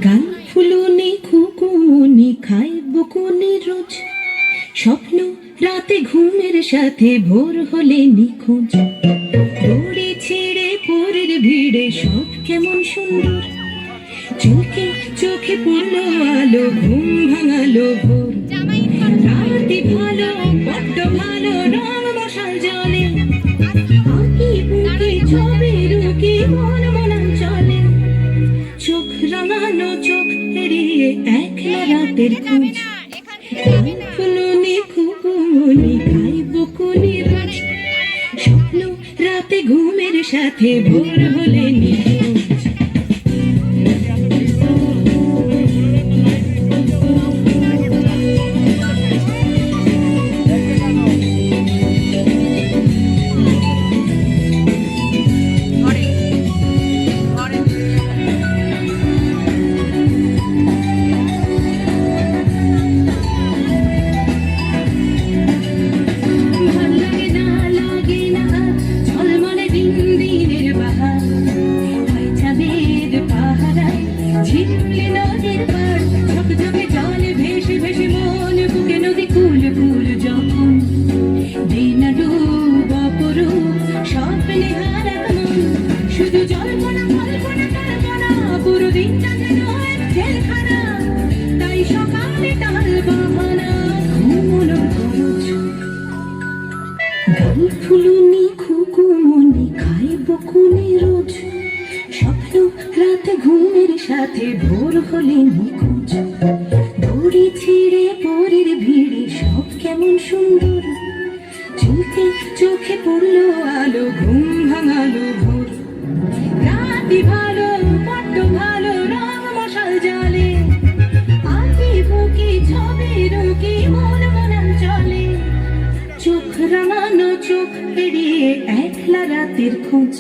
গান ফুলুনি খুকুনি খায় বকুনি রোজ, স্বপ্ন রাতে ঘুমের সাথে ভোর হলে নিখোঁজ। দড়ি ছিঁড়ে পরের ভিড়ে সব কেমন সুন্দর, চোখে চোখে পড়লো আলো, ঘুম ভাঙালো ভোর। রাতে ভালো বড্ড ভালো, রং মশাল জলে, আঁকি বুকে ছবি রুকি মন মনান চলে। চোখ রাঙানো চোখ এড়িয়ে একলা রাতের খোঁজ, ফুলুনি খুকুনি খাই বকুনি রোজ, স্বপ্ন রাতে ঘুমের সাথে ভোর হলে নিখোঁজ। ঝিমলি নদীর পাড় ঝকঝকে জলে ভেসে ভেসে মন বুকে নদী কুল কুল যখন, দিনা ডুব অপরূপ স্বপ্নে হারাক মন, শুধু জল্পনা কল্পনা কল্পনা, পুরো দিনটা যেন এক জেলখানা। তাই সকালে টাল বাহানা ঘুমোনোর খোঁজ। গাল ফুলুনি খুকুমনি খায় বকুনি রোজ, স্বপ্ন রাতে ঘুমের সাথে ভোর হলে নিখোঁজ। দড়ি ছিঁড়ে পরের ভিড়ে সব কেমন সুন্দর, চোখে চোখে পড়লো আলো, ঘুম ভাঙালো ভোর। রাতে ভালো বড্ড ভালো, রং মশাল জলে, আঁকি বুকি ছবি রুকি মন মনান চলে। চোখ রাঙানো চোখ এড়িয়ে একলা রাতের খোঁজ।